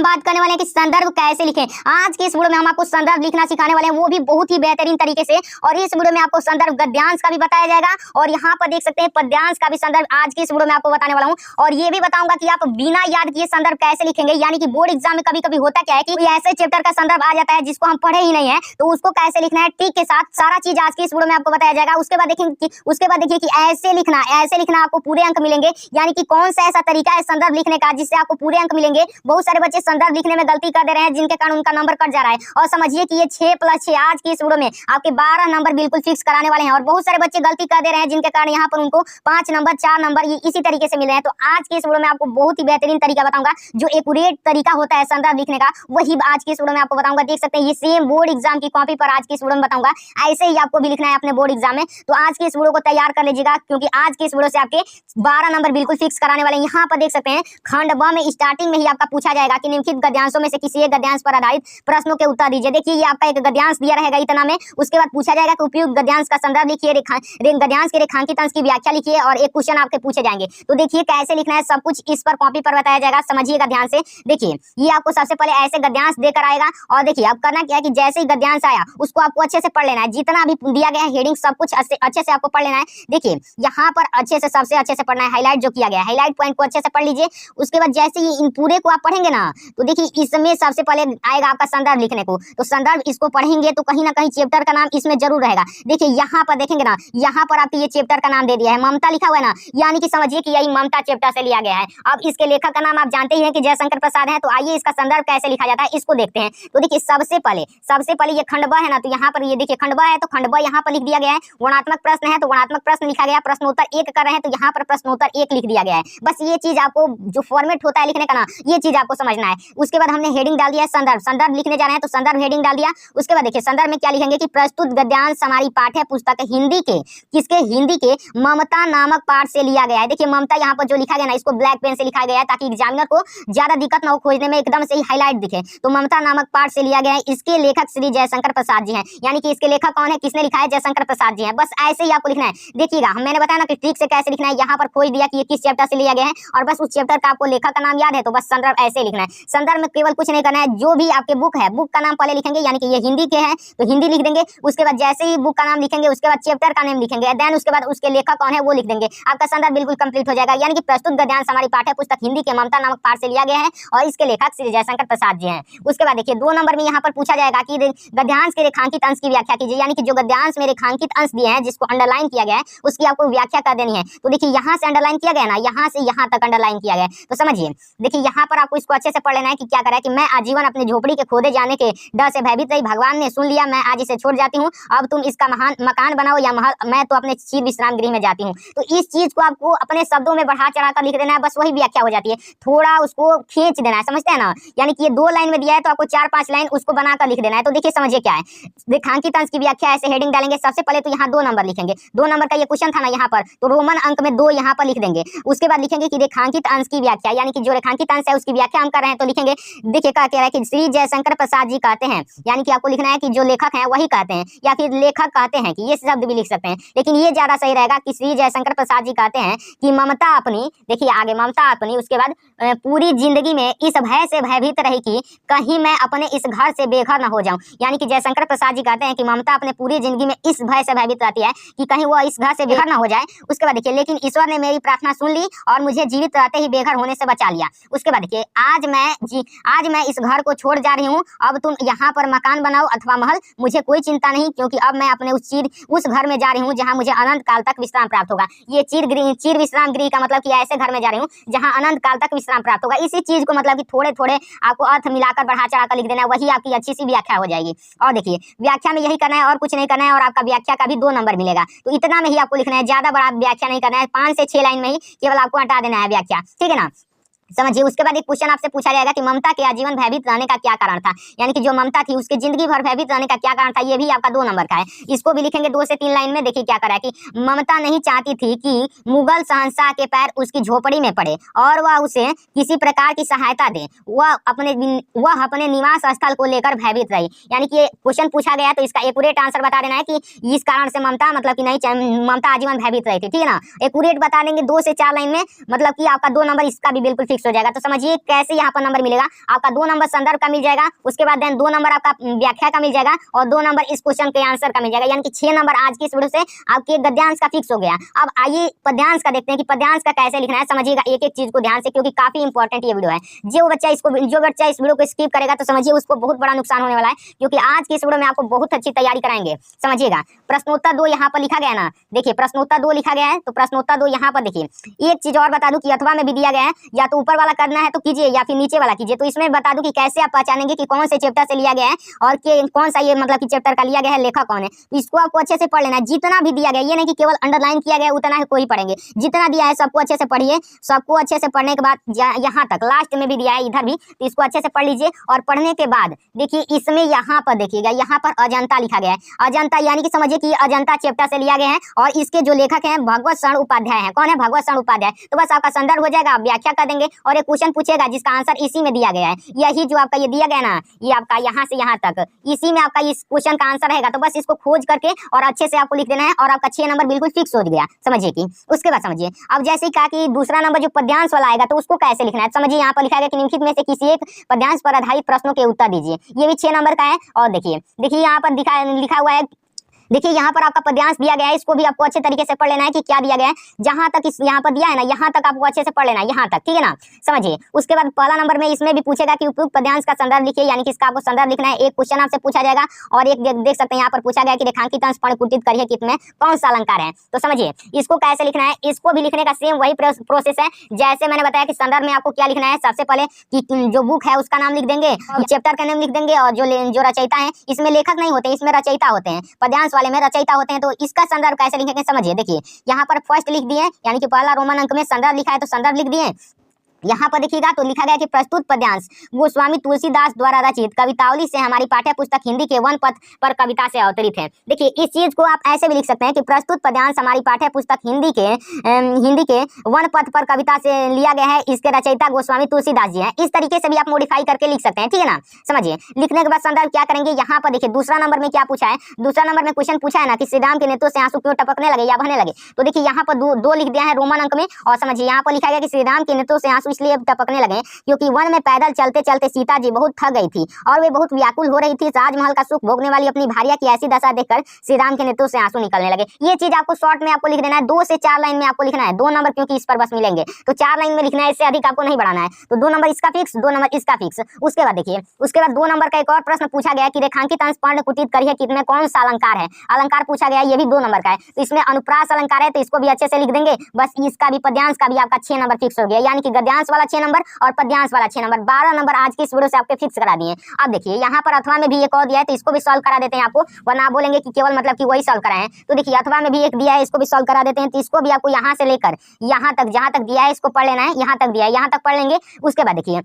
हम बात करने वाले हैं कि संदर्भ कैसे लिखें। आज के इस वीडियो में हम आपको संदर्भ लिखना सिखाने वाले हैं, वो भी बहुत ही बेहतरीन तरीके से। और इस वीडियो में आपको संदर्भ गद्यांश का भी बताया जाएगा और यहाँ पर देख सकते हैं पद्यांश का भी संदर्भ आज के इस वीडियो में आपको बताने वाला हूँ। और ये भी बताऊंगा कि आप बिना याद किए संदर्भ कैसे लिखेंगे, यानी कि बोर्ड एग्जाम में कभी कभी होता क्या है कि ऐसे चैप्टर का संदर्भ आ जाता है जिसको हम पढ़े ही नहीं है, तो उसको कैसे लिखना है ट्रिक के साथ सारा चीज आज के इस वीडियो में आपको बताया जाएगा। उसके बाद देखिए कि ऐसे लिखना आपको पूरे अंक मिलेंगे, यानी कि कौन सा ऐसा तरीका है संदर्भ लिखने का जिससे आपको पूरे अंक मिलेंगे। बहुत सारे बच्चे संदर्भ लिखने में गलती कर दे रहे हैं जिनके कारण उनका नंबर कट जा रहा है। और समझिए कि ये 6+6 आज की इस वीडियो में आपके 12 नंबर बिल्कुल फिक्स कराने वाले हैं। और बहुत सारे बच्चे गलती कर दे रहे हैं जिनके कारण यहाँ पर उनको 5 नंबर 4 नंबर ये इसी तरीके से मिले हैं। तो आज की इस वीडियो में आपको बहुत ही बेहतरीन तरीका बताऊंगा, जो एक्यूरेट तरीका होता है संदर्भ लिखने का, वही आज की इस वीडियो में आपको बताऊंगा। देख सकते हैं ये सेम बोर्ड एग्जाम की कॉपी पर आज की इस वीडियो में बताऊंगा, ऐसे ही आपको भी लिखना है अपने बोर्ड एग्जाम में। तो आज की इस वीडियो को तैयार कर लीजिएगा, क्योंकि आज की इस वीडियो से आपके 12 नंबर बिल्कुल फिक्स कराने वाले हैं। यहाँ पर देख सकते हैं खंड ब में स्टार्टिंग में ही आपका पूछा जाएगा कि निम्नलिखित गद्यांशों में से किसी एक गद्यांश पर आधारित प्रश्नों के उत्तर दीजिए। देखिए ये आपका एक गद्यांश दिया रहेगा इतना में, उसके बाद पूछा जाएगा कि उपयुक्त गद्यांश का संदर्भ लिखिए, गद्यांश के रेखांकित अंश की व्याख्या लिखिए और एक क्वेश्चन आपके पूछे जाएंगे। तो देखिए कैसे लिखना है, सब कुछ इस पर कॉपी पर बताया जाएगा, समझिएगा ध्यान से। देखिए ये आपको सबसे पहले ऐसे गद्यांश देकर आएगा और देखिए अब करना क्या है कि जैसे ही गद्यांश आया उसको आपको अच्छे से पढ़ लेना है, जितना अभी दिया गया है हेडिंग सब कुछ अच्छे से आपको पढ़ लेना है। देखिए यहाँ पर अच्छे से सबसे अच्छे से पढ़ना है, हाईलाइट जो किया गया है हाईलाइट पॉइंट को अच्छे से पढ़ लीजिए। उसके बाद जैसे ही इन पूरे को आप पढ़ेंगे ना, तो देखिए इसमें सबसे पहले आएगा आपका संदर्भ लिखने को। तो संदर्भ इसको पढ़ेंगे तो कहीं ना कहीं चैप्टर का नाम इसमें जरूर रहेगा। देखिए यहाँ पर देखेंगे ना, यहाँ पर आपके ये चैप्टर का नाम दे दिया है, ममता लिखा हुआ है ना, यानी कि समझिए कि यही ममता चैप्टर से लिया गया है। अब इसके लेखक का नाम आप जानते ही हैं कि जयशंकर प्रसाद है। तो आइए इसका संदर्भ कैसे लिखा जाता है इसको देखते हैं। तो देखिए सबसे पहले ये खंड ब है ना, तो यहाँ पर ये देखिए खंड ब है, तो खंड ब यहाँ पर लिख दिया गया है। गुणात्मक प्रश्न है तो गुणात्मक प्रश्न लिखा गया, प्रश्नोत्तर 1 कर रहे हैं तो यहाँ पर प्रश्नोत्तर 1 लिख दिया गया है। बस ये चीज आपको जो फॉर्मेट होता है लिखने का ना, ये चीज आपको समझना है। उसके बाद हमने हेडिंग डाल दिया है संदर्भ लिखने जा रहे हैं तो संदर्भ हेडिंग डाल दिया। उसके बाद देखिए संदर्भ में क्या लिखेंगे कि प्रस्तुत गद्यांश हमारी पाठ्य पुस्तक हिंदी के ममता नामक पाठ से लिया गया है। देखिए ममता यहाँ पर जो लिखा गया ना, इसको ब्लैक पेन से लिखा गया है ताकि एग्जामिनर को ज्यादा दिक्कत ना हो खोजने में, एकदम से ही हाईलाइट दिखे। तो ममता नामक पाठ से लिया गया है, इसके लेखक श्री जयशंकर प्रसाद जी हैं, यानी कि इसके लेखक कौन है, किसने लिखा है, जयशंकर प्रसाद जी हैं। बस ऐसे ही आपको लिखना है। देखिएगा मैंने बताया ना कि ट्रिक से कैसे लिखना है, यहाँ पर खोज दिया कि ये किस चैप्टर से लिया गया है और बस उस चैप्टर का आपको लेखक का नाम याद है तो बस संदर्भ ऐसे लिखना है। संदर्भ में केवल कुछ नहीं करना है, जो भी आपके बुक है बुक का नाम पहले लिखेंगे, यानी कि ये हिंदी के हैं तो हिंदी लिख देंगे। उसके बाद जैसे ही बुक का नाम लिखेंगे उसके बाद चैप्टर का नाम लिखेंगे, देन उसके बाद उसके लेखक कौन है वो लिख देंगे। आपका संदर्भ बिल्कुल कंप्लीट हो जाएगा। यानी कि प्रस्तुत गद्यांश हमारी पाठ्य पुस्तक हिंदी के ममता नामक पाठ से लिया गया है और इसके लेखक श्री जयशंकर प्रसाद जी हैं। उसके बाद देखिए 2 नंबर में यहाँ पर पूछा जाएगा कि गद्यांश के रेखांकित अंश की व्याख्या कीजिए, यानी कि जो गद्यांश में रेखांकित अंश दिए हैं जिसको अंडरलाइन किया गया है उसकी आपको व्याख्या कर देनी है। तो देखिए यहाँ से अंडरलाइन किया गया ना, यहाँ से यहाँ तक अंडरलाइन किया गया है। तो समझिए देखिए यहाँ पर आपको इसको अच्छे से पढ़ लेना है कि क्या करा है कि मैं आजीवन अपनी झोपड़ी के खोदे जाने के डर से भयभीत रही, भगवान ने सुन लिया, मैं आज इसे छोड़ जाती हूँ, अब तुम इसका महान मकान बनाओ या महल, मैं तो अपने चीर विश्राम गृह में जाती हूँ। तो इस चीज को आपको अपने शब्दों में बढ़ा चढ़ा कर लिख देना है, बस वही व्याख्या हो जाती है। थोड़ा उसको खींच देना है, समझते हैं ना, यानी कि ये 2 लाइन में दिया है तो आपको 4-5 लाइन उसको बनाकर लिख देना है। तो देखिए समझिए क्या है, रेखांकित अंश की व्याख्या ऐसे हेडिंग डालेंगे। सबसे पहले तो यहाँ 2 नंबर लिखेंगे, 2 नंबर का ये क्वेश्चन था ना यहाँ पर, तो रोमन अंक में 2 यहाँ पर लिख देंगे। उसके बाद लिखेंगे कि रेखांकित अंश की व्याख्या, यानी कि जो रेखांकित अंश है उसकी व्याख्या हम कर रहे हैं तो लिखेंगे। देखिए क्या कह रहा है कि श्री जयशंकर प्रसाद जी कहते हैं, यानी कि आपको लिखना है कि जो लेखक हैं वही कहते हैं, या फिर लेखक कहते हैं कि ये शब्द भी लिख सकते हैं, लेकिन ये ज्यादा सही रहेगा कि श्री जयशंकर प्रसाद जी कहते हैं कि ममता अपनी, देखिए आगे ममता अपनी, उसके बाद पूरी जिंदगी में इस भय से भयभीत रही कि कहीं मैं अपने इस घर से बेघर न हो जाऊं। यानी कि जयशंकर प्रसाद जी कहते हैं कि ममता अपने पूरी जिंदगी में इस भय से भयभीत रहती है कि कहीं वो इस घर से बेघर न हो जाए। उसके बाद देखिए लेकिन ईश्वर ने मेरी प्रार्थना सुन ली और मुझे जीवित रहते ही बेघर होने से बचा लिया। उसके बाद देखिए आज मैं इस घर को छोड़ जा रही हूँ, अब तुम यहाँ पर मकान बनाओ अथवा महल, मुझे कोई चिंता नहीं, क्योंकि अब मैं अपने उस घर में जा रही हूँ जहाँ मुझे अनंत काल तक विश्राम प्राप्त होगा। ये चीर विश्राम गृह का मतलब कि ऐसे घर में जा रही हूँ जहाँ अनंत काल तक विश्राम प्राप्त होगा। इसी चीज को मतलब कि थोड़े थोड़े आपको अर्थ मिलाकर बढ़ा चढ़ाकर लिख देना है, वही आपकी अच्छी सी व्याख्या हो जाएगी। और देखिए व्याख्या में यही करना है और कुछ नहीं करना है, और आपका व्याख्या का भी 2 नंबर मिलेगा। तो इतना में ही आपको लिखना है, ज्यादा बड़ा व्याख्या नहीं करना है, 5 से 6 लाइन में ही केवल आपको हटा देना है व्याख्या, ठीक है ना। समझिए उसके बाद एक क्वेश्चन आपसे पूछा जाएगा कि ममता के आजीवन भयभीत रहने का क्या कारण था, यानी कि जो ममता थी उसके जिंदगी भर भयभीत रहने का क्या कारण था, ये भी आपका 2 नंबर का है। इसको भी लिखेंगे 2 से 3 लाइन में। देखिए क्या करा है कि ममता नहीं चाहती थी कि मुगल शहंशाह के पैर उसकी झोपड़ी में पड़े और वह उसे किसी प्रकार की सहायता दे, वह अपने निवास स्थल को लेकर भयभीत रही। यानी कि ये क्वेश्चन पूछा गया तो इसका एक्यूरेट आंसर बता देना है कि इस कारण से ममता मतलब कि नहीं, ममता आजीवन भयभीत रही थी, ठीक है ना। एक्यूरेट बता देंगे 2 से 4 लाइन में, मतलब कि आपका 2 नंबर इसका भी बिल्कुल फिक्स फिक्स हो जाएगा। तो समझिए कैसे यहाँ पर नंबर मिलेगा। आपका 2 नंबर संदर्भ का मिल जाएगा, उसके बाद देन 2 नंबर आपका व्याख्या का मिल जाएगा और 2 नंबर इस क्वेश्चन के आंसर का मिल जाएगा, यानी कि 6 नंबर आज की इस वीडियो से आपके गद्यांश का फिक्स हो गया। अब आइए पद्यांश का देखते हैं कि पद्यांश का कैसे लिखना है। समझिएगा एक एक चीज को ध्यान से, क्योंकि काफी इंपॉर्टेंट ये वीडियो है। जो बच्चा इस वीडियो को स्किप करेगा तो समझिए उसको बहुत बड़ा नुकसान होने वाला है, क्योंकि आज की इस वीडियो में आपको बहुत अच्छी तैयारी कराएंगे। समझिएगा प्रश्नोत्तर 2 यहाँ पर लिखा गया है ना, देखिए प्रश्नोत्तर 2 लिखा गया है, तो प्रश्नोत्तर 2 यहाँ पर देखिए। एक चीज और बता दूं कि अथवा में भी दिया गया है, या तो ऊपर वाला करना है तो कीजिए या फिर नीचे वाला कीजिए। तो इसमें बता दूं कि कैसे आप पहचानेंगे कि कौन से चैप्टर से लिया गया है और कौन सा ये मतलब कि चैप्टर का लिया गया है, लेखक कौन है। तो इसको आपको अच्छे से पढ़ लेना है, जितना भी दिया गया, ये नहीं कि केवल अंडरलाइन किया गया उतना ही कोई पढ़ेंगे, जितना दिया है सबको अच्छे से पढ़िए। सबको अच्छे से पढ़ने के बाद यहाँ तक लास्ट में भी दिया है इधर भी, तो इसको अच्छे से पढ़ लीजिए। और पढ़ने के बाद देखिए इसमें यहाँ पर देखिएगा, यहाँ पर अजंता लिखा गया है। अजंता यानी कि समझिए कि अजंता चैप्टर से लिया गया है और इसके जो लेखक हैं भगवत शरण उपाध्याय हैं। कौन है? भगवत शरण उपाध्याय। तो बस आपका संदर्भ हो जाएगा, आप व्याख्या कर देंगे और एक क्वेश्चन पूछेगा जिसका आंसर इसी में दिया गया है। यही जो आपका ये दिया गया ना, ये आपका यहाँ से यहाँ तक इसी में आपका इस क्वेश्चन का आंसर रहेगा। तो बस इसको खोज करके और अच्छे से आपको लिख देना है और आपका 6 नंबर बिल्कुल फिक्स हो गया। समझिए कि उसके बाद समझिए अब जैसे ही कहा कि दूसरा नंबर जो पद्यांश वाला आएगा तो उसको कैसे लिखना है। समझिए यहाँ पर लिखा गया कि निम्नलिखित में से किसी एक पद्यांश पर आधारित प्रश्नों के उत्तर दीजिए। ये भी 6 नंबर का है। और देखिए यहाँ पर लिखा हुआ है, देखिए यहाँ पर आपका पद्यांश दिया गया है, इसको भी आपको अच्छे तरीके से पढ़ लेना है कि क्या दिया गया है। जहां तक इस यहाँ पर दिया है ना, यहाँ तक आपको अच्छे से पढ़ लेना है, यहाँ तक, ठीक है ना। समझिए उसके बाद पहला नंबर में इसमें भी पूछेगा कि उपयुक्त पद्यांश का संदर्भ लिखिए, यानी कि इसका आपको संदर्भ लिखना है। एक क्वेश्चन आपसे पूछा जाएगा और एक देख सकते हैं यहाँ पर पूछा गया कि रेखांकित अंश परिकुटित करिए कित में कौन सा अलंकार है। तो समझिए इसको कैसे लिखना है। इसको भी लिखने का सेम वही प्रोसेस है जैसे मैंने बताया कि संदर्भ में आपको क्या लिखना है। सबसे पहले कि जो बुक है उसका नाम लिख देंगे, चैप्टर का नाम लिख देंगे और जो रचयिता है, इसमें लेखक नहीं होते, इसमें रचयिता होते हैं। पद्यांश वाले में रचयिता होते हैं। तो इसका संदर्भ कैसे लिखेंगे समझिए। देखिए यहाँ पर फर्स्ट लिख दिए, यानी कि पहला रोमन अंक में संदर्भ लिखा है तो संदर्भ लिख दिए। यहाँ पर देखिएगा तो लिखा गया कि प्रस्तुत पद्यांश गोस्वामी तुलसीदास द्वारा रचित कवितावली से हमारी पाठ्य पुस्तक हिंदी के वन पथ पर कविता से अवतरित है। देखिए इस चीज को आप ऐसे भी लिख सकते हैं कि प्रस्तुत पद्यांश हमारी पाठ्य पुस्तक हिंदी के वन पथ पर कविता से लिया गया है, इसके रचयिता गोस्वामी तुलसीदास जी हैं। इस तरीके से भी आप मॉडिफाई करके लिख सकते हैं, ठीक है ना। समझिए लिखने के बाद संदर्भ क्या करेंगे। यहाँ पर देखिए दूसरा नंबर में क्या पूछा है। दूसरा नंबर में क्वेश्चन पूछा है ना कि श्री राम के नेत्रों से आंसू क्यों टपकने लगे या बहने लगे। तो देखिए यहाँ पर दो लिख दिया है रोमन अंक में। और समझिए यहाँ पर लिखा गया कि श्री राम के नेत्रों से आंसू इसलिए टपकने लगे क्योंकि वन में पैदल चलते चलते सीता जी बहुत थक गई थी और वे बहुत व्याकुल हो रही थी। राजमहल का सुख भोगने वाली अपनी भार्या की ऐसी दशा देखकर श्री राम के नेत्रों से आंसू निकलने लगे। ये चीज आपको शॉर्ट में आपको लिख देना है। 2 से 4 लाइन में आपको लिखना है। 2 नंबर क्योंकि इस पर बस मिलेंगे तो 4 लाइन में लिखना है, इससे अधिक आपको नहीं बढ़ाना है। तो 2 नंबर इसका फिक्स, 2 नंबर इसका फिक्स। उसके बाद देखिए उसके बाद 2 नंबर का एक और प्रश्न पूछा गया कि रेखांकित अंश पर्ण कुटित करिए कित में कौन सा अलंकार है। अलंकार पूछा गया, ये भी 2 नंबर का है। तो इसमें अनुप्रास अलंकार है तो इसको भी अच्छे से लिख देंगे। बस इसका भी पद्यांश का भी आपका 6 नंबर फिक्स हो गया, यानी कि गद्यांश वाला 6 नंबर और पद्यांश वाला 6 नंबर। 12 नंबर आज की इस वीडियो से आपके फिक्स करा दिए। अब देखिए यहाँ पर अथवा में भी एक और दिया है तो इसको भी सॉल्व करा देते हैं आपको, वरना आप बोलेंगे कि केवल मतलब कि वही सॉल्व कराएं। तो देखिए अथवा में भी एक दिया है, इसको भी सॉल्व करा देते हैं। तो इसको भी आपको यहाँ से लेकर यहाँ तक जहाँ तक दिया है इसको पढ़ लेना है। यहाँ तक दिया है, यहाँ तक पढ़ लेंगे। उसके बाद देखिए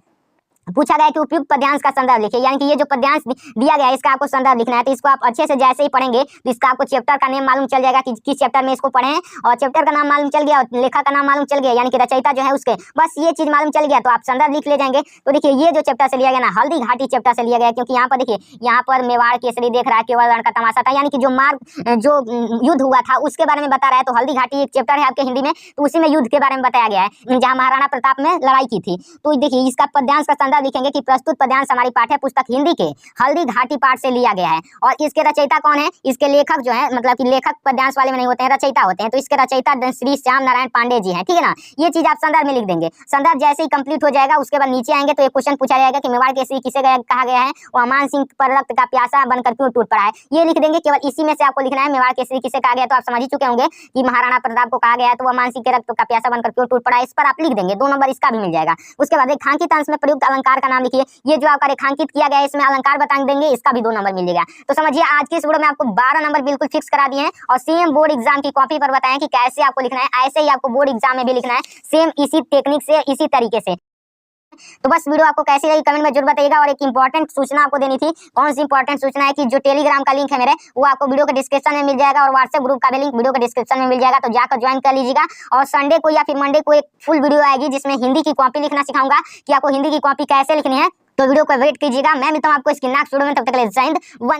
पूछा गया कि उपयुक्त पद्यांश का संदर्भ लिखिए, यानी कि ये जो पद्यांश दिया गया है इसका आपको संदर्भ लिखना है। तो इसको आप अच्छे से जैसे ही पढ़ेंगे तो इसका आपको चैप्टर का नेम मालूम चल जाएगा कि किस चैप्टर में इसको पढ़े हैं, और चैप्टर का नाम मालूम चल गया और लेखक का नाम मालूम चल गया, यानी कि रचयिता जो है उसके, बस ये चीज मालूम चल गया तो आप संदर्भ लिख ले जाएंगे। तो देखिए ये जो चैप्टर से लिया गया ना, हल्दी घाटी चैप्टर से लिया गया, क्योंकि यहाँ पर देखिए यहाँ पर मेवाड़ केसरी देख रहा है, केवल रण का तमाशा था, यानी कि जो युद्ध हुआ था उसके बारे में बता रहा है। तो हल्दी घाटी एक चैप्टर है आपके हिंदी में, तो उसी में युद्ध के बारे में बताया गया है जहाँ महाराणा प्रताप में लड़ाई की थी। तो देखिए इसका पद्यांश का संदर्भ लिखेंगे कि प्रस्तुत पद्यांश हमारी पाठ्य पुस्तक हिंदी के हल्दी घाटी पाठ से लिया गया है। और इसके रचयिता कौन है, इसके लेखक जो है मतलब कि लेखक पद्यांश वाले में नहीं होते हैं, रचयिता होते हैं। तो इसके रचयिता श्री श्याम नारायण पांडे जी हैं, ठीक है ना। ये चीज आप संदर्भ में लिख देंगे। संदर्भ जैसे ही कंप्लीट हो जाएगा उसके बाद नीचे आएंगे तो एक क्वेश्चन पूछा जाएगा कि मेवाड़ केसरी किसे कहा गया है, वो अमान सिंह पर रक्त का प्यासा बनकर क्यों टूट पड़ा है। ये लिख देंगे, केवल इसी में से आपको लिखना है। मेवाड़ केसरी किसे कहा गया तो आप समझ ही चुके होंगे कि महाराणा प्रताप को कहा गया है, तो वो अमान सिंह के रक्त का प्यासा बनकर क्यों टूट पड़ा है, इस पर आप लिख देंगे। 2 नंबर इसका भी मिल जाएगा। उसके बाद रेखांकित अंश में प्रयुक्त अलंकार का नाम लिखिए। ये जो आपका रेखांकित किया गया है इसमें अलंकार बता देंगे, इसका भी 2 नंबर मिल जाएगा। तो समझिए आज की इस वीडियो में आपको 12 नंबर बिल्कुल फिक्स करा दिए हैं और सेम बोर्ड एग्जाम की कॉपी पर बताएं कि कैसे आपको लिखना है। ऐसे ही आपको बोर्ड एग्जाम में भी लिखना है, सेम इसी टेक्निक से, इसी तरीके से। तो बस वीडियो आपको कैसी लगी कमेंट में जरूर बताइएगा। और एक इंपॉर्टेंट सूचना आपको देनी थी। कौन सी इंपॉर्टेंट सूचना है कि जो टेलीग्राम का लिंक है मेरे, वो आपको वीडियो के डिस्क्रिप्शन में मिल जाएगा और व्हाट्सएप ग्रुप का भी लिंक वीडियो के डिस्क्रिप्शन में मिल जाएगा, तो जाकर ज्वाइन कर लीजिएगा। और संडे को या फिर मंडे को एक फुल वीडियो आएगी जिसमें हिंदी की कॉपी लिखना सिखाऊंगा कि आपको हिंदी की कॉपी कैसे लिखनी है। तो वीडियो को वेट कीजिएगा। मैं मिलता हूं आपको इसकी नेक्स्ट वीडियो में, तब तक के लिए जय हिंद।